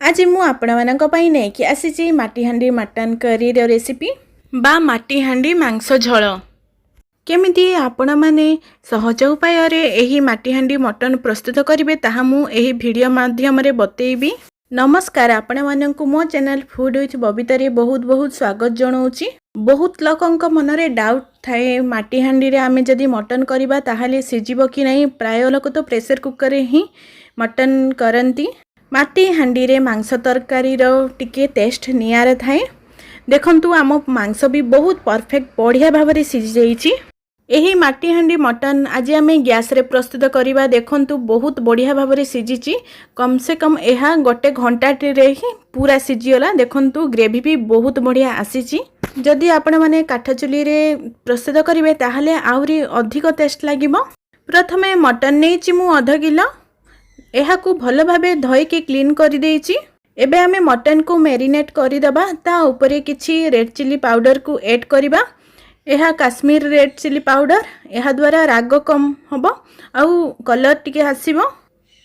आज मु आपण पाई नहीं आसी माटीहांडी मटन करी रेसिपी बा माटीहांडी मांस झोल केमिति आपण माने सहज उपाय यही माटीहांडी मटन प्रस्तुत करेंगे ताहा मु एही वीडियो माध्यम रे बतेइबी। नमस्कार, आपण माननकु मो चैनल फूड विथ बबीता रे बहुत बहुत स्वागत जनाऊँगी। बहुत लोकंक मनरे डाउट थाए माटीहांडी रे आमे जदि मटन करबा ताहाले सिजिबो कि नहीं। प्राय लोक तो प्रेशर कुकर रे ही मटन करंती। माटी हांडी रे मांस तरकारी रो टिके टेस्ट नियारा थाए। देखंतु आम मांस भी बहुत परफेक्ट बढ़िया भाव में सिझी जाइछि। एही माटी हांडी मटन आज आम गैस रे प्रस्तुत करिबा। देखंतु बहुत बढ़िया भाव में सिझी, कम से कम यह गोटे घंटा रे ही पूरा सिझीगला। देखंतु ग्रेवी भी बहुत बढ़िया आसीछि। जदि आपण माने काठ चुली रे प्रस्तुत करिवे ताहाले आउरी अधिक टेस्ट लागिबो। प्रथमे मटन नेछि मु आधा किलो। यह को भल भावे धोईकी क्लीन कर देइछि। एबे आमे मटन को मैरिनेट करदबा। ता ऊपर किछि रेड चिली पाउडर को ऐड करबा। यह काश्मीर रेड चिली पाउडर, यह द्वारा राग कम हबो आउ कलर टिके आसीबो।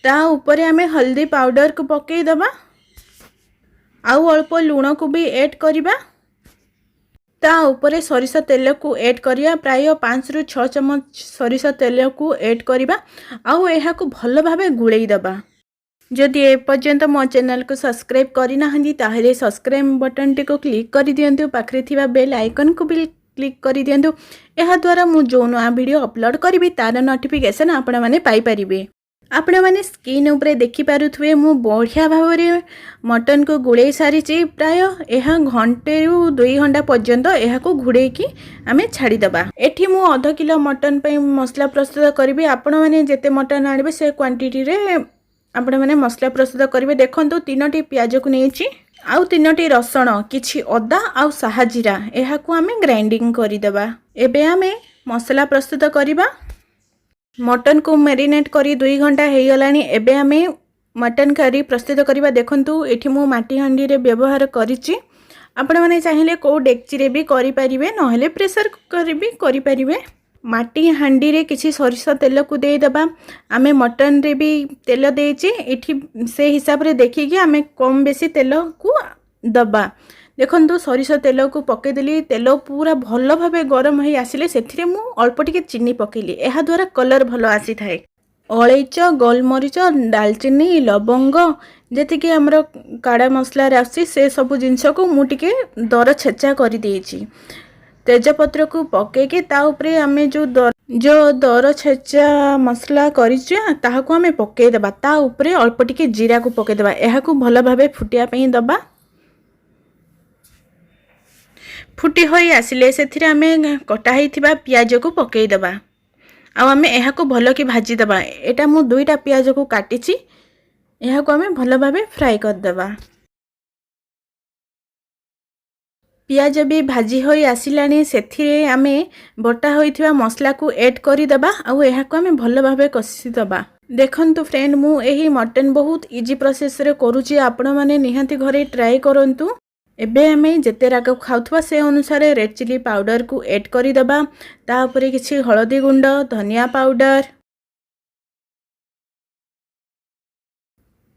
ता ऊपर आमे हल्दी पाउडर को पकेई दबा आउ अल्प लूण को भी ऐड करबा। ता ऊपर सरिष तेल को ऐड करिया। प्राय 5 रु 6 चम्मच सरिष तेल को ऐड करिबा आउ एहा को भल भाबे गुळेई दबा। जदि ए पर्यंत मो चैनल को सब्सक्राइब करिना हंदी ताहेले सब्सक्राइब बटन टी को क्लिक करि दियंतु। पाखरे थिबा बेल आइकन को भी क्लिक करि दियंतु। एहा द्वारा मु जो नया वीडियो अपलोड करिबी तार नोटिफिकेशन आपण माने पाई परिबे। आपण माने स्क्रीन ऊपर देखि पारुथुवे मु बढ़िया भाव में मटन को गुड़े सारी। प्राय यह घंटे रु 2 घंटा पर्यंत यह को घुड़े की आमे छाड़ी दबा। एठी मु आधा किलो मटन पे मसला प्रस्तुत करिबी। आपण माने जेते मटन आनिबे से क्वांटिटी रे आपण माने मसला प्रस्तुत करिबे। देखंतु 3टी प्याज को नेछि आउ 3टी रसुण, किछि अदा आउ साहा जीरा, यह को आमे ग्राइंडिंग करि दबा। एबे आमे मसला प्रस्तुत करिबा। मटन को मैरिनेट करी 2 घंटा हो गलानी। एबे आमे मटन करी प्रस्तुत करिबा। देखंतु एठी मु माटी हांडी रे व्यवहार करिछि। आपण माने चाहिए को डेक्ची रे भी करि परिबे, नहेले प्रेशर कुकर भी करि परिबे। माटी हांडी रे किछि सरिष तेल को दे दबा। आमे मटन रे भी तेल देछि। एठी से हिसाब रे देखि कि आमे कम बेसी तेल को दबा। देखंतु सरिष तेल को पकेदेली। तेल पूरा भल भावे गरम हो आसिले सेथिरे मु अल्प टिके चीनी पकेली। एहा द्वारा कलर भल आसी थाए। अलैच, गोलमरीच, दालचीनी, लवंग जेतिके हमर काड़ा मसला रे आसी से सब जिंस को मु टिके दर छेचा कर देछि। तेजपत्र को पके के ता ऊपर आमे जो दर छेचा मसला करिछु ताहा को आमे पके देबा। ता ऊपर अल्प टिके जीरा को पके देबा। एहा को भल भावे फुटिया पई दबा। फुटी होई आसिले सेथिरे आमे कटा हिथिबा प्याज को पकेई दबा आ आमे एहा को भलो की भाजी दबा। एटा मु 2टा प्याज को काटिछि। एहा को आमे भलो भाबे फ्राई कर दबा। प्याज भी भाजी होई आसिलानी। सेथिरे आमे बटा होइथिबा मसला को ऐड करि दबा आ एहा को आमे भलो भाबे कसी दबा। देखंतु फ्रेंड, मु एही मटन बहुत इजी प्रोसेस रे करूची। आपण माने निहांती घरे ट्राई करंतु। एबे आमे जेते राग खाउथबा से अनुसार रेड चिली पाउडर को ऐड करि दबा। ता ऊपर किछि हळदी गुंड, धनिया पाउडर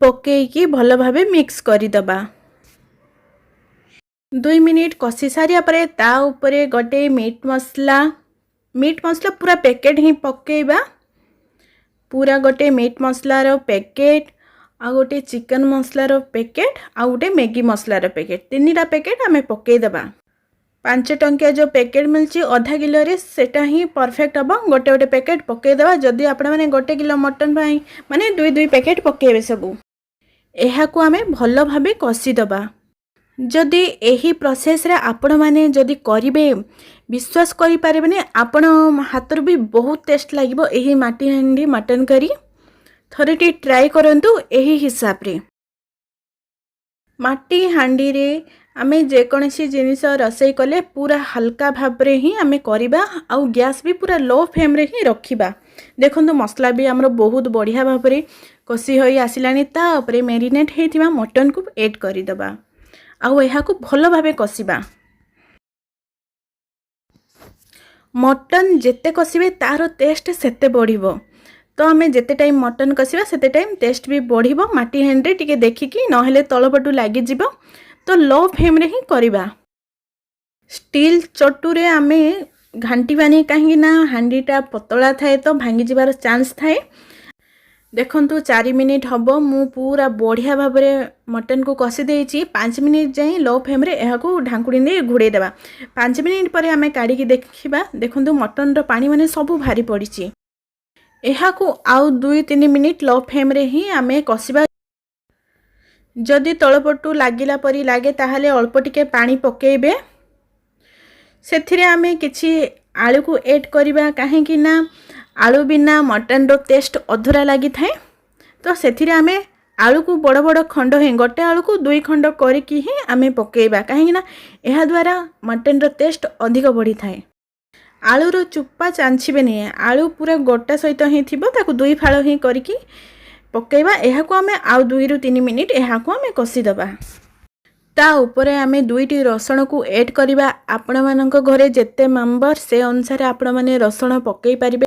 पकेई की भलो भाबे मिक्स करि दबा। 2 मिनिट कसी सारिया परे ता ऊपर गोटे मीट मसला पूरा पैकेट ही पकेइबा। पूरा गोटे मीट मसला रो पैकेट आ गोटे चिकन मसला रो पैकेट आ गोटे मैगी मसला रो पैकेट, 3टा पैकेट आमे पकेई दबा। 5 टंकिया जो पैकेट मिलची आधा किलो रे सेटा ही परफेक्ट हबो। गोटे गोटे पैकेट पकेई दबा। जदि आपण माने 1 किलो मटन भाई माने 2 पैकेट पकेइबे सबु। एहा को आमे भलो भाबे कसी दबा। जदि एही प्रोसेस रे आपण माने जदि करिवे विश्वास करि पारेबेनी। आपण हाथ भी बहुत टेस्ट लागिबो एही माटी हांडी मटन करी। थरेटी ट्राई करंतु एही हिसाब रे। माटी हांडी रे आमे जे कोनसी जिनिस रसई कले पूरा हल्का भाव रे ही आमे करिबा आ गैस भी पूरा लो फ्लेम रे ही रखिबा। देखंतु मसला भी हमरो बहुत बढ़िया भाव रे कसी होई आसिलानी। ता ऊपर मैरिनेट हेथिबा मटन को ऐड करि दबा आ एहा को भलो भावे कसिबा। मटन जेते कसिबे तारो टेस्ट सेते बढ़िबो। तो आम जिते टाइम मटन कषा से टाइम टेस्ट भी बढ़िबो। माटी हांडी टिके देखिकी नहेले तलपटू लगिज तो लो फ्लेम रे ही करवा। स्टील चटू रे आमे घांटीबानी कहीं हांडीटा पतला थाए तो भांगी जीवार चांस थाए। देखंतु 4 मिनिट हम मु पूरा बढ़िया भाव में मटन को कषि देछि। 5 मिनिट जाए लो फ्लेम रे एहा को ढांकुड़ी दे घोड़े देबा। 5 मिनिट पर आमे काढ़ी देखिबा। देखंतु मटन रो पानी माने सब भारी पड़िछि। एहा को आउ 2-3 मिनिट लो फ्लेम रे ही आमे कषिबा। जदि तळपटू लागिला परी लागे ताहाले अल्प टिके पानी पकेइबे। सेथिरे आमे किछि आलू को ऐड करिबा काहे कि ना आलू बिना मटन रो टेस्ट अधूरा लगी थाए। तो सेथिरे आमे आलू को बड़ बड़ खंड ही गोटे आलू को 2 खंड करिकी ही आमे पकेइबा काहे कि ना एहा द्वारा मटन रो टेस्ट अधिक बढ़ी थाए। आलू रो चुप्पा चांछिबे नहीं। आलू पूरा गोटा सहित ही थिबो ताको 2 फाळ ही करिकी पकेइबा। एहा को आमे आउ 2-3 मिनिट एहा को आमे कषि दबा। ता ऊपरे आमे 2टी रसुण को ऐड करिबा। आपण मानक घरे जेते मेंबर से अनुसार आपण माने रसुण पकेइ परिबे।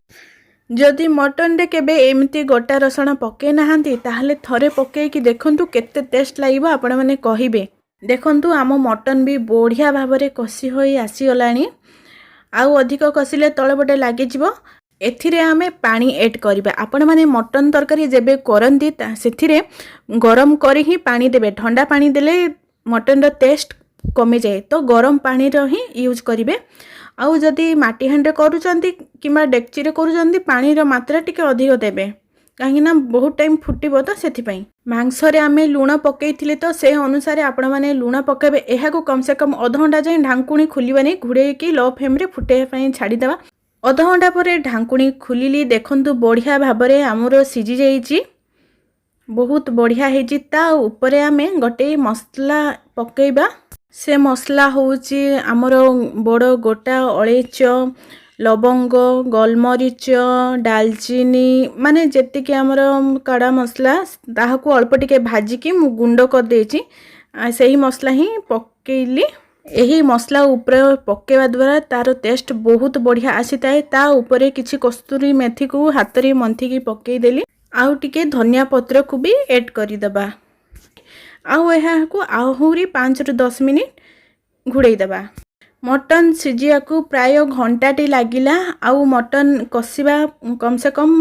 जदि मटन रे केबे एमती गोटा रसुण पके नाहांती ताहले थरे पके कि देखंतु केते टेस्ट लागिबो आपण माने कहिबे। देखंतु आम मटन भी बढ़िया भाव में कषि होई आसी गलानी। आउ अधिक कषिले तळपटे लागि जिवो। एथिरे आमे पानी ऐड करिबा। आपण माने मटन तरकारी जेबे करंती सेथिरे गरम करी ही पानी देबे। ठंडा पानी देले मटन रो टेस्ट कमी जाए। तो गरम पानी रो ही यूज करिवे। आउ जदि माटी हांडे करूचंती किबा डेक्ची रे करूचंती पानी रो मात्रा टिके अधिक देबे काहे ना बहुत टाइम फुटिबो। तो सेथि पई मांस रे आमे लूण पकेइथिले तो से अनुसार आपण माने लूण पकेबे। एहा को कम से कम आधा घंटा जाए ढांकुणी खुलिबानी घुड़े की लो फ्लेम रे फुटे पई छाडी देबा। आधा घंटा पर ढांकुणी खुलिली। देखंतु बढ़िया भाव में हमरो सिझी जाइछि। बहुत बढ़िया हेछि। ता ऊपरे आमे गोटे मसला पकेइबा। से मसला होउछि हमरो बड़ गोटा अलैच लवंग गोलमरीच दालचीनी माने जेतिके हमरो काड़ा मसला ताहाको अल्प टिके भाजिकी मु गुंड कर देछि। सही मसला ही पकेइली। एही मसला ऊपर पकेवा द्वारा तार टेस्ट बहुत बढ़िया आसीताए। ता ऊपरे किछि कस्तूरी मेथी को हाथ रे मंथी की पकेइ देली। आउ टिके धनिया पत्र को भी ऐड करि दबा। आउ एहा को आहुरी 5-10 मिनिट घुड़े दबा। मटन सिझिया को प्राय घंटाटी लागिला। आउ मटन कषिबा कम से कम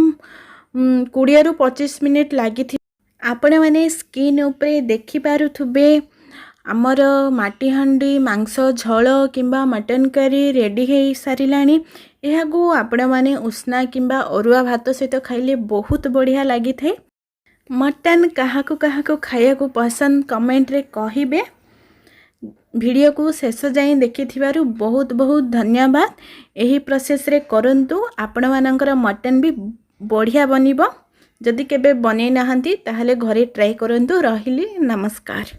20-25 मिनिट लागि। आपण माने स्क्रीन ऊपर देखि पारुथुबे आमर माटी हांडी मांस झोल किंबा मटन करी रेडी हो सारिलानी। यह को आपण माने उष्णा किंबा अरुआ भात सहित खाइले बहुत बढ़िया लगी थे। मटन काहाको काहाको खाया को पसंद कमेंट रे कहिबे। वीडियो को शेष जाए देखि बहुत बहुत धन्यवाद। यही प्रोसेस रे करंतु आपण मानकर मटन भी बढ़िया बनिबो। जदि केबे बनै नाहंती ताहले घरे ट्राई करंतु। रहिली नमस्कार।